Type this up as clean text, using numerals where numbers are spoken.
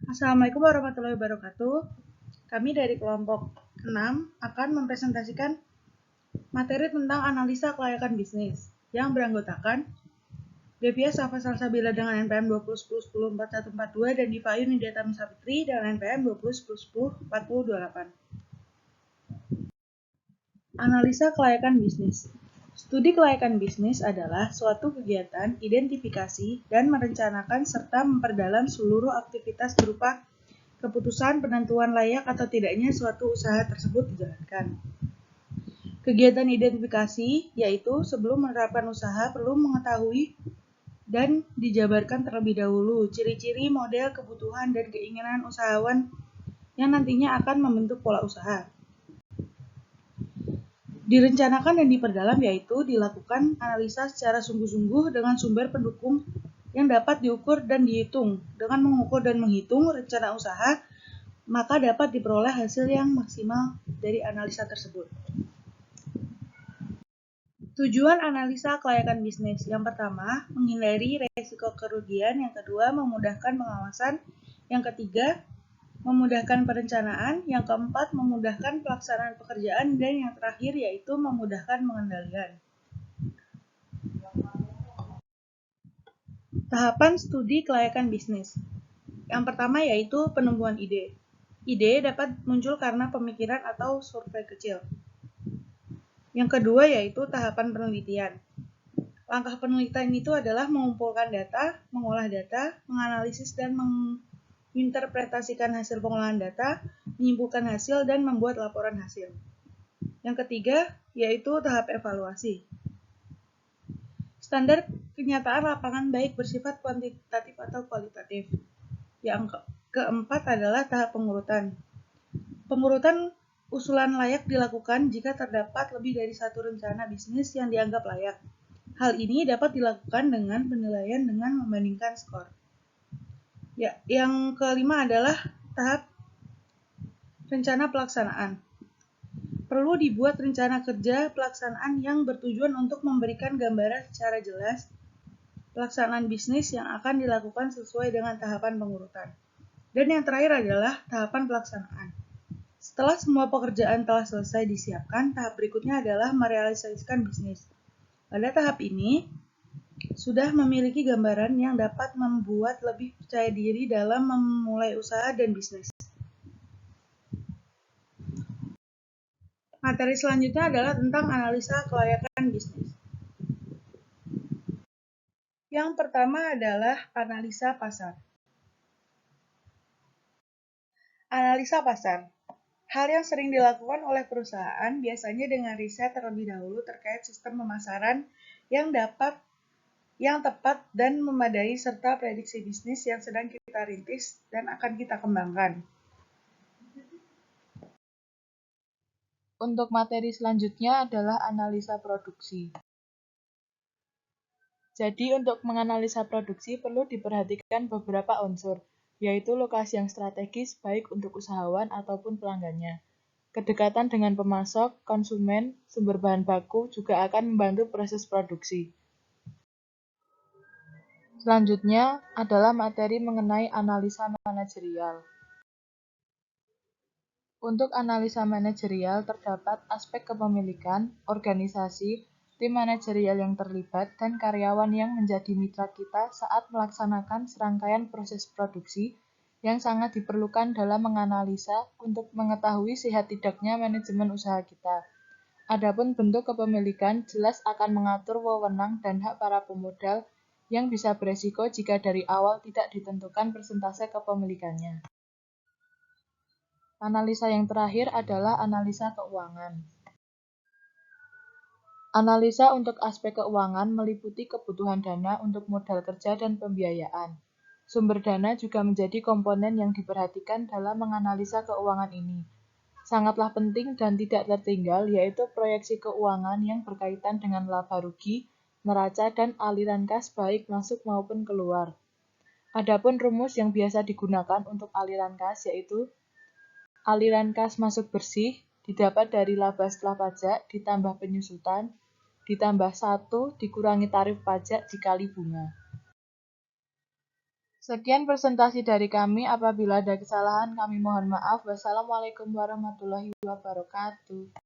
Assalamualaikum warahmatullahi wabarakatuh. Kami dari kelompok 6 akan mempresentasikan materi tentang analisa kelayakan bisnis yang beranggotakan Devia Safa Salsabila dengan NPM 2010104142 dan Diva Ayu Nidya Saputri dengan NPM 2010104028. Analisa kelayakan bisnis. Studi kelayakan bisnis adalah suatu kegiatan identifikasi dan merencanakan serta memperdalam seluruh aktivitas berupa keputusan penentuan layak atau tidaknya suatu usaha tersebut dijalankan. Kegiatan identifikasi yaitu sebelum menerapkan usaha perlu mengetahui dan dijabarkan terlebih dahulu ciri-ciri, model, kebutuhan, dan keinginan usahawan yang nantinya akan membentuk pola usaha. Direncanakan dan diperdalam yaitu dilakukan analisa secara sungguh-sungguh dengan sumber pendukung yang dapat diukur dan dihitung. Dengan mengukur dan menghitung rencana usaha, maka dapat diperoleh hasil yang maksimal dari analisa tersebut. Tujuan analisa kelayakan bisnis. Yang pertama, menghindari resiko kerugian. Yang kedua, memudahkan pengawasan. Yang ketiga, memudahkan perencanaan. Yang keempat, memudahkan pelaksanaan pekerjaan. Dan yang terakhir yaitu memudahkan pengendalian. Tahapan studi kelayakan bisnis. Yang pertama yaitu penemuan ide. Ide dapat muncul karena pemikiran atau survei kecil. Yang kedua yaitu tahapan penelitian. Langkah penelitian itu adalah mengumpulkan data, mengolah data, menganalisis dan menginterpretasikan hasil pengolahan data, menyimpulkan hasil, dan membuat laporan hasil. Yang ketiga yaitu tahap evaluasi. Standar kenyataan lapangan baik bersifat kuantitatif atau kualitatif. Yang keempat adalah tahap pengurutan. Pengurutan usulan layak dilakukan jika terdapat lebih dari satu rencana bisnis yang dianggap layak. Hal ini dapat dilakukan dengan penilaian dengan membandingkan skor. Yang kelima adalah tahap rencana pelaksanaan. Perlu dibuat rencana kerja pelaksanaan yang bertujuan untuk memberikan gambaran secara jelas pelaksanaan bisnis yang akan dilakukan sesuai dengan tahapan pengurutan. Dan yang terakhir adalah tahapan pelaksanaan. Setelah semua pekerjaan telah selesai disiapkan, tahap berikutnya adalah merealisasikan bisnis. Pada tahap ini, sudah memiliki gambaran yang dapat membuat lebih percaya diri dalam memulai usaha dan bisnis. Materi selanjutnya adalah tentang analisa kelayakan bisnis. Yang pertama adalah analisa pasar. Analisa pasar. Hal yang sering dilakukan oleh perusahaan biasanya dengan riset terlebih dahulu terkait sistem pemasaran yang tepat dan memadai serta prediksi bisnis yang sedang kita rintis dan akan kita kembangkan. Untuk materi selanjutnya adalah analisa produksi. Jadi untuk menganalisa produksi perlu diperhatikan beberapa unsur, yaitu lokasi yang strategis baik untuk usahawan ataupun pelanggannya. Kedekatan dengan pemasok, konsumen, sumber bahan baku juga akan membantu proses produksi. Selanjutnya adalah materi mengenai analisa manajerial. Untuk analisa manajerial terdapat aspek kepemilikan, organisasi, tim manajerial yang terlibat, dan karyawan yang menjadi mitra kita saat melaksanakan serangkaian proses produksi yang sangat diperlukan dalam menganalisa untuk mengetahui sehat tidaknya manajemen usaha kita. Adapun bentuk kepemilikan jelas akan mengatur wewenang dan hak para pemodal yang bisa beresiko jika dari awal tidak ditentukan persentase kepemilikannya. Analisa yang terakhir adalah analisa keuangan. Analisa untuk aspek keuangan meliputi kebutuhan dana untuk modal kerja dan pembiayaan. Sumber dana juga menjadi komponen yang diperhatikan dalam menganalisa keuangan ini. Sangatlah penting dan tidak tertinggal yaitu proyeksi keuangan yang berkaitan dengan laba rugi, neraca, dan aliran kas baik masuk maupun keluar. Adapun rumus yang biasa digunakan untuk aliran kas yaitu aliran kas masuk bersih didapat dari laba setelah pajak ditambah penyusutan ditambah 1 dikurangi tarif pajak dikali bunga. Sekian presentasi dari kami. Apabila ada kesalahan, kami mohon maaf. Wassalamualaikum warahmatullahi wabarakatuh.